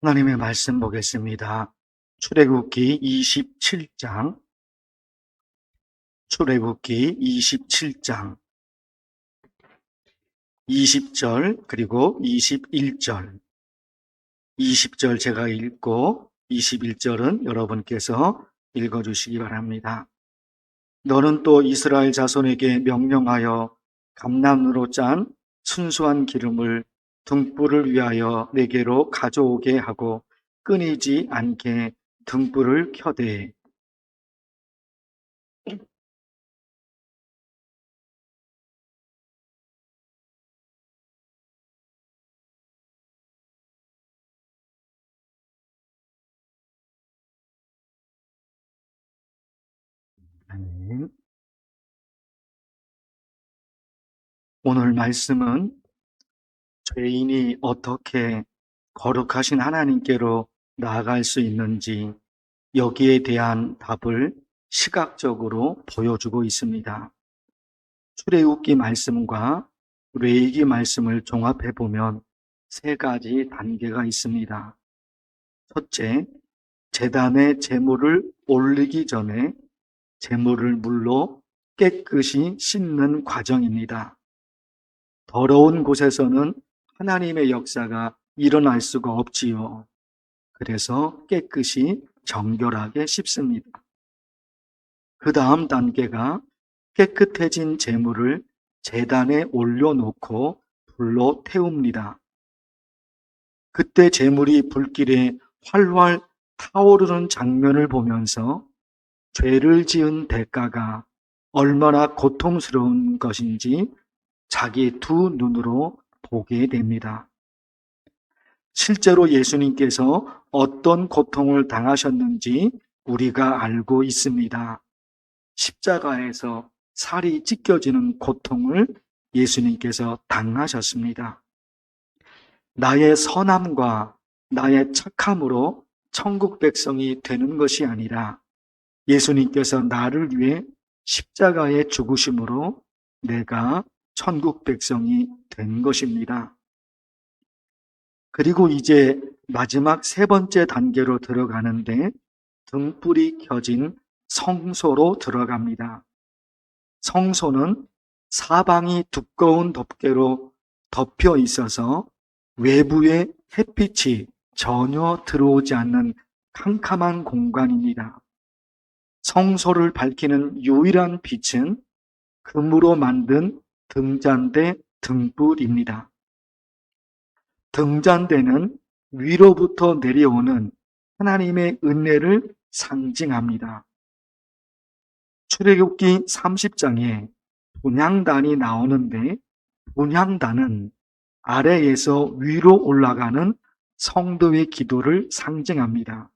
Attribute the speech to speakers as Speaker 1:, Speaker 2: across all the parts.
Speaker 1: 하나님의 말씀 보겠습니다. 출애굽기 27장, 출애굽기 27장 20절 그리고 21절, 20절 제가 읽고 21절은 여러분께서 읽어주시기 바랍니다. 너는 또 이스라엘 자손에게 명령하여 감람으로 짠 순수한 기름을 등불을 위하여 내게로 가져오게 하고 끊이지 않게 등불을 켜되. 아멘. 오늘 말씀은 죄인이 어떻게 거룩하신 하나님께로 나아갈 수 있는지 여기에 대한 답을 시각적으로 보여주고 있습니다. 출애굽기 말씀과 레위기 말씀을 종합해 보면 세 가지 단계가 있습니다. 첫째, 제단에 제물을 올리기 전에 제물을 물로 깨끗이 씻는 과정입니다. 더러운 곳에서는 하나님의 역사가 일어날 수가 없지요. 그래서 깨끗이 정결하게 씻습니다. 그 다음 단계가 깨끗해진 제물을 제단에 올려놓고 불로 태웁니다. 그때 제물이 불길에 활활 타오르는 장면을 보면서 죄를 지은 대가가 얼마나 고통스러운 것인지 자기 두 눈으로 보게 됩니다. 실제로 예수님께서 어떤 고통을 당하셨는지 우리가 알고 있습니다. 십자가에서 살이 찢겨지는 고통을 예수님께서 당하셨습니다. 나의 선함과 나의 착함으로 천국 백성이 되는 것이 아니라 예수님께서 나를 위해 십자가에 죽으심으로 내가 천국 백성이 된 것입니다. 그리고 이제 마지막 세 번째 단계로 들어가는데 등불이 켜진 성소로 들어갑니다. 성소는 사방이 두꺼운 덮개로 덮여 있어서 외부에 햇빛이 전혀 들어오지 않는 캄캄한 공간입니다. 성소를 밝히는 유일한 빛은 금으로 만든 등잔대 등불입니다. 등잔대는 위로부터 내려오는 하나님의 은혜를 상징합니다. 출애굽기 30장에 분향단이 나오는데 분향단은 아래에서 위로 올라가는 성도의 기도를 상징합니다.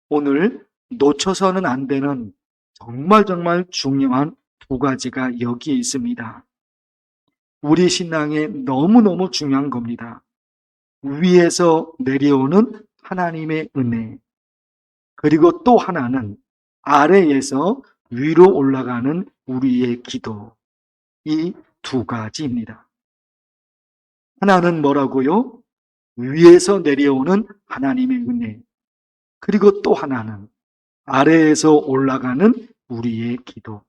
Speaker 1: 오늘 놓쳐서는 안 되는 정말 중요한 두 가지가 여기에 있습니다. 우리 신앙에 너무너무 중요한 겁니다. 위에서 내려오는 하나님의 은혜, 그리고 또 하나는 아래에서 위로 올라가는 우리의 기도. 이 두 가지입니다. 하나는 뭐라고요? 위에서 내려오는 하나님의 은혜, 그리고 또 하나는 아래에서 올라가는 우리의 기도.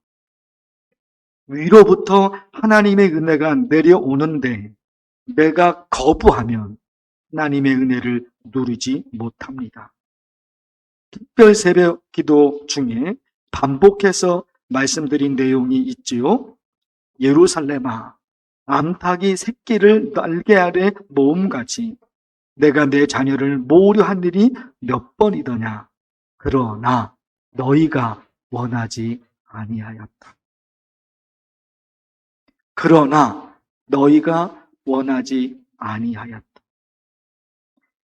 Speaker 1: 위로부터 하나님의 은혜가 내려오는데 내가 거부하면 하나님의 은혜를 누리지 못합니다. 특별 새벽 기도 중에 반복해서 말씀드린 내용이 있지요. 예루살렘아, 암탉이 새끼를 날개 아래 모음같이 내가 내 자녀를 모으려 한 일이 몇 번이더냐. 그러나 너희가 원하지 아니하였다. 그러나 너희가 원하지 아니하였다.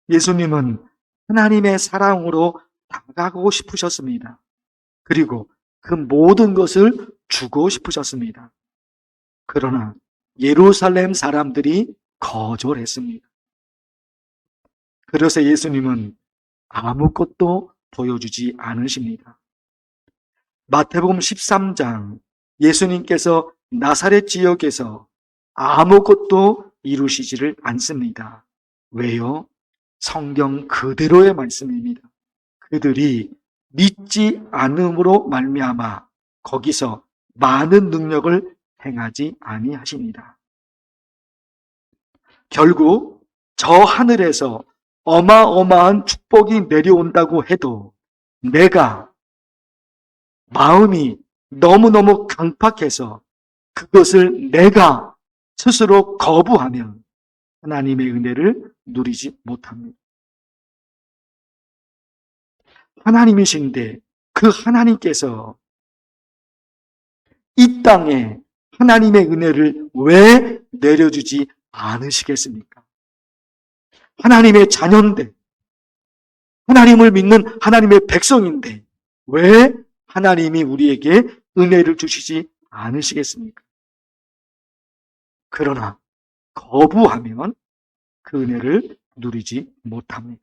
Speaker 1: 예수님은 하나님의 사랑으로 다가가고 싶으셨습니다. 그리고 그 모든 것을 주고 싶으셨습니다. 그러나 예루살렘 사람들이 거절했습니다. 그래서 예수님은 아무것도 보여주지 않으십니다. 마태복음 13장, 예수님께서 나사렛 지역에서 아무것도 이루시지를 않습니다. 왜요? 성경 그대로의 말씀입니다. 그들이 믿지 않음으로 말미암아 거기서 많은 능력을 행하지 아니하십니다. 결국 저 하늘에서 어마어마한 축복이 내려온다고 해도 내가 마음이 너무너무 강팍해서 그것을 내가 스스로 거부하면 하나님의 은혜를 누리지 못합니다. 하나님이신데 그 하나님께서 이 땅에 하나님의 은혜를 왜 내려주지 않으시겠습니까? 하나님의 자녀인데, 하나님을 믿는 하나님의 백성인데 왜 하나님이 우리에게 은혜를 주시지 않으시겠습니까? 그러나 거부하면 그 은혜를 누리지 못합니다.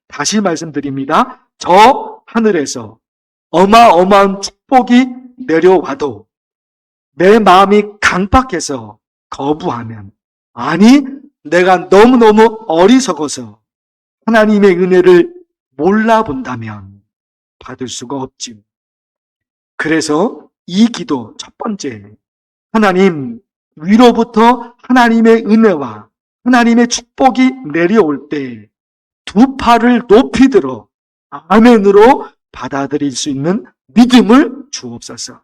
Speaker 1: 다시 말씀드립니다. 저 하늘에서 어마어마한 축복이 내려와도 내 마음이 강팍해서 거부하면, 아니 내가 너무너무 어리석어서 하나님의 은혜를 몰라본다면 받을 수가 없지요. 그래서 이 기도 첫 번째, 하나님 위로부터 하나님의 은혜와 하나님의 축복이 내려올 때 두 팔을 높이 들어 아멘으로 받아들일 수 있는 믿음을 주옵소서.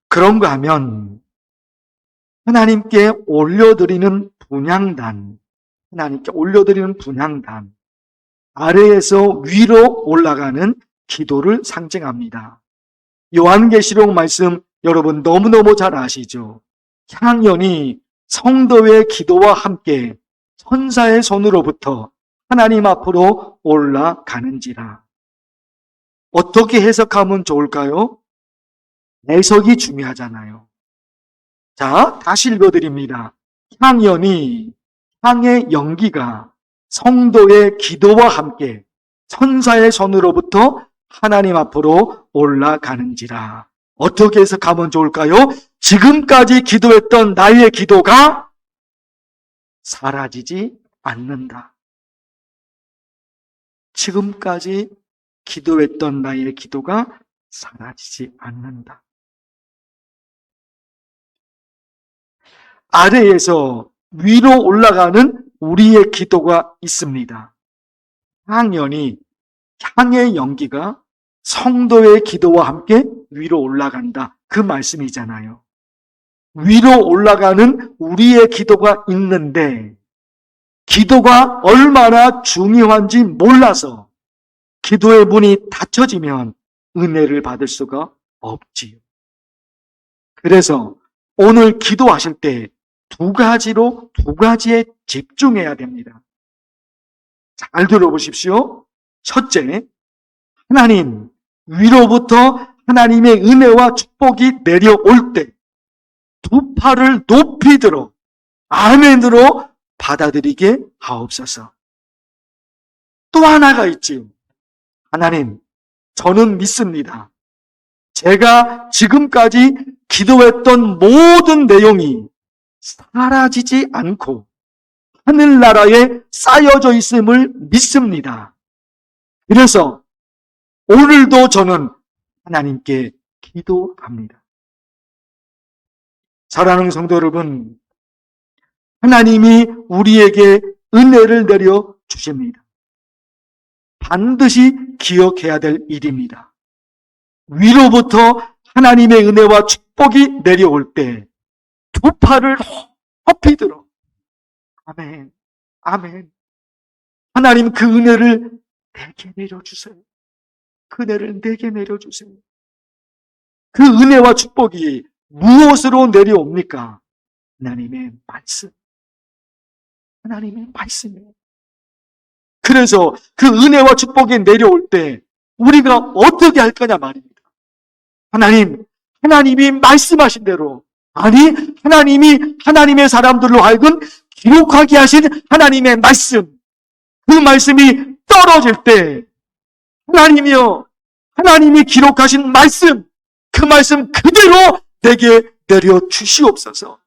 Speaker 1: 그런가 하면 하나님께 올려드리는 분향단, 하나님께 올려드리는 분향단, 아래에서 위로 올라가는 기도를 상징합니다. 요한계시록 말씀 여러분 너무너무 잘 아시죠? 향연이 성도의 기도와 함께 천사의 손으로부터 하나님 앞으로 올라가는지라. 어떻게 해석하면 좋을까요? 해석이 중요하잖아요. 자, 다시 읽어드립니다. 향연이, 향의 연기가 성도의 기도와 함께 천사의 손으로부터 하나님 앞으로 올라가는지라. 어떻게 해석하면 좋을까요? 지금까지 기도했던 나의 기도가 사라지지 않는다. 지금까지 기도했던 나의 기도가 사라지지 않는다. 아래에서 위로 올라가는 우리의 기도가 있습니다. 향연이, 향의 연기가 성도의 기도와 함께 위로 올라간다. 그 말씀이잖아요. 위로 올라가는 우리의 기도가 있는데 기도가 얼마나 중요한지 몰라서 기도의 문이 닫혀지면 은혜를 받을 수가 없지요. 그래서 오늘 기도하실 때 두 가지에 집중해야 됩니다. 잘 들어보십시오. 첫째, 하나님 위로부터 하나님의 은혜와 축복이 내려올 때 두 팔을 높이 들어 아멘으로 받아들이게 하옵소서. 또 하나가 있지요. 하나님, 저는 믿습니다. 제가 지금까지 기도했던 모든 내용이 사라지지 않고 하늘나라에 쌓여져 있음을 믿습니다. 그래서 오늘도 저는 하나님께 기도합니다. 사랑하는 성도 여러분, 하나님이 우리에게 은혜를 내려 주십니다. 반드시 기억해야 될 일입니다. 위로부터 하나님의 은혜와 축복이 내려올 때 두 팔을 높이 들어 아멘, 아멘. 하나님 그 은혜를 내게 내려주세요. 그 은혜를 내게 내려주세요. 그 은혜와 축복이 무엇으로 내려옵니까? 하나님의 말씀. 하나님의 말씀이에요. 그래서 그 은혜와 축복이 내려올 때 우리가 어떻게 할 거냐 말입니다. 하나님이 말씀하신 대로, 아니 하나님이 하나님의 사람들로 하여금 기록하게 하신 하나님의 말씀, 그 말씀이 떨어질 때 하나님이여, 하나님이 기록하신 말씀, 그 말씀 그대로 내게 내려 주시옵소서.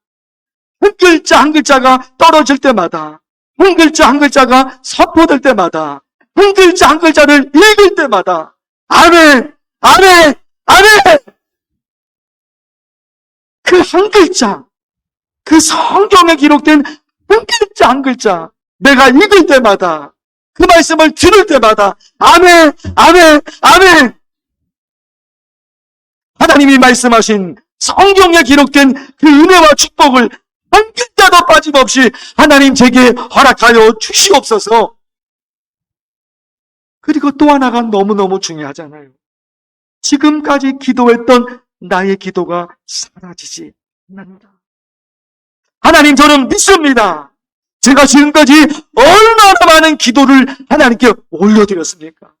Speaker 1: 한 글자 한 글자가 떨어질 때마다, 한 글자 한 글자가 선포될 때마다, 한 글자 한 글자를 읽을 때마다 아멘, 아멘, 아멘! 그 한 글자, 그 성경에 기록된 한 글자 한 글자 내가 읽을 때마다, 그 말씀을 들을 때마다 아멘, 아멘, 아멘! 하나님이 말씀하신 성경에 기록된 그 은혜와 축복을 한 글자도 빠짐없이 하나님 제게 허락하여 주시옵소서. 그리고 또 하나가 너무너무 중요하잖아요. 지금까지 기도했던 나의 기도가 사라지지 않는다. 하나님, 저는 믿습니다. 제가 지금까지 얼마나 많은 기도를 하나님께 올려드렸습니까?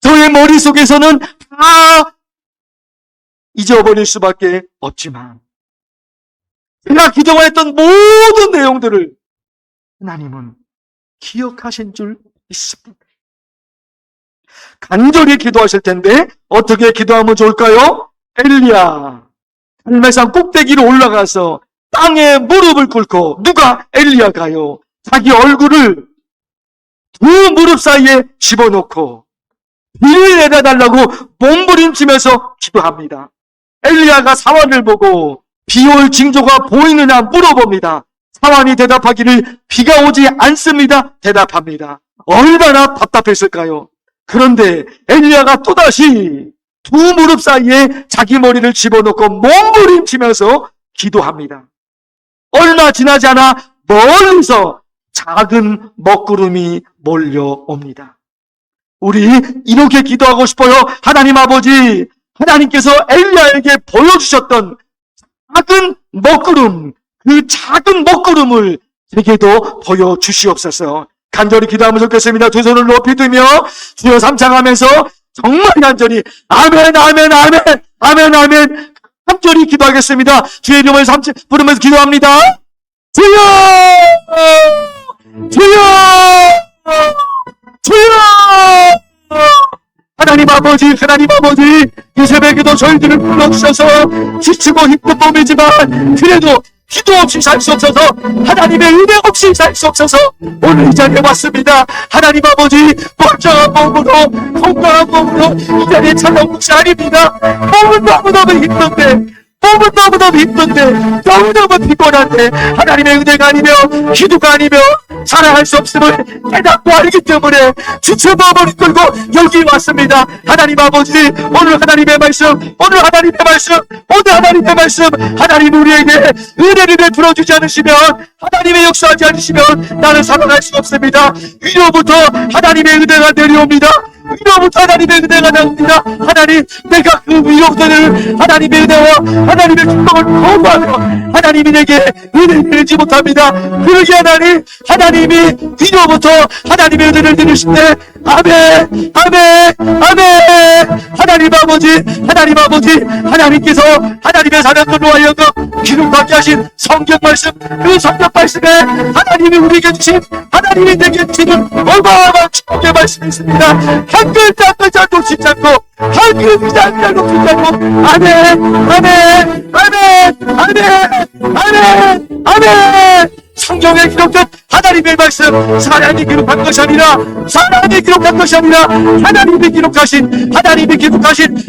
Speaker 1: 저의 머릿속에서는 다 잊어버릴 수밖에 없지만 제가 기도했던 모든 내용들을 하나님은 기억하신 줄 믿습니다. 간절히 기도하실 텐데 어떻게 기도하면 좋을까요? 엘리야 갈멜산 꼭대기로 올라가서 땅에 무릎을 꿇고, 누가? 엘리야가요, 자기 얼굴을 두 무릎 사이에 집어넣고 비를 내려달라고 몸부림치면서 기도합니다. 엘리야가 사환을 보고 비 올 징조가 보이느냐 물어봅니다. 사환이 대답하기를 비가 오지 않습니다. 대답합니다. 얼마나 답답했을까요? 그런데 엘리야가 또다시 두 무릎 사이에 자기 머리를 집어넣고 몸부림치면서 기도합니다. 얼마 지나지 않아 멀리서 작은 먹구름이 몰려옵니다. 우리 이렇게 기도하고 싶어요. 하나님 아버지, 하나님께서 엘리야에게 보여주셨던 작은 먹구름, 그 작은 먹구름을 제게도 보여주시옵소서. 간절히 기도하면 좋겠습니다. 두 손을 높이 들며 주여 삼창하면서 정말 간절히 아멘, 아멘, 아멘, 아멘, 아멘 간절히 기도하겠습니다. 주의 이름을 부르면서 기도합니다. 주여! 주여! 주여! 하나님 아버지, 하나님 아버지, 이 새벽에도 저희들을 불러주셔서 지치고 힘든 몸이지만 그래도 기도 없이 살 수 없어서, 하나님의 은혜 없이 살 수 없어서 오늘 이 자리에 왔습니다. 하나님 아버지, 멀쩡한 몸으로, 건강한 몸으로 이 자리에 찾아온 것이 아닙니다. 몸은 너무너무 힘든데, 너무너무 피곤한데, 하나님의 은혜가 아니며 기도가 아니며 살아갈 수 없음을 깨닫고 알기 때문에 지쳐 몸을 끌고 여기 왔습니다. 하나님 아버지, 오늘 하나님의 말씀, 하나님 우리에게 은혜를 베풀어주지 않으시면, 하나님의 역사하지 않으시면 나는 살아갈 수 없습니다. 위로부터 하나님의 은혜가 내려옵니다. 위로부터 하나님의 은혜가 나옵니다. 하나님, 내가 그 위로부터는 하나님의 은혜와 하나님의 축복을 거부하며 하나님이 내게 은혜를 내리지 못합니다. 그러기 하나님이 위로부터 하나님의 은혜를 내리실 때 아멘, 아멘, 아멘. 하나님 아버지, 하나님께서 하나님의 사람들로 하여금 기록하게 하신 성경 말씀, 그 성경 말씀에 하나님이 우리에게 주신, 하나님이 내게 주시는 어마어마한 축복의 말씀이 있습니다. 한 글자 한 글자 놓치지 않고, 한 글자 한 글자 놓치지 않고, 아멘, 아멘, 아멘, 아멘, 아멘, 아멘. 성경에 기록된 하나님의 말씀, 사람이 기록한 것이 아니라 하나님이 기록하신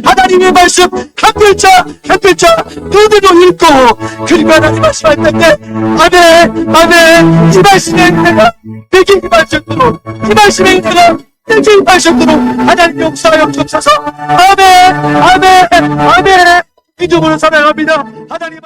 Speaker 1: 하나님의 말씀, 한 글자 한 글자 그대로 읽고, 그리고 하나님 말씀할 텐데 아멘, 아멘. 이 말씀의 은혜가 내게 임할 정도로, 하나님 역사하여 주옵소서. 아멘, 아멘, 아멘. 믿음으로 사랑합니다. 하나님.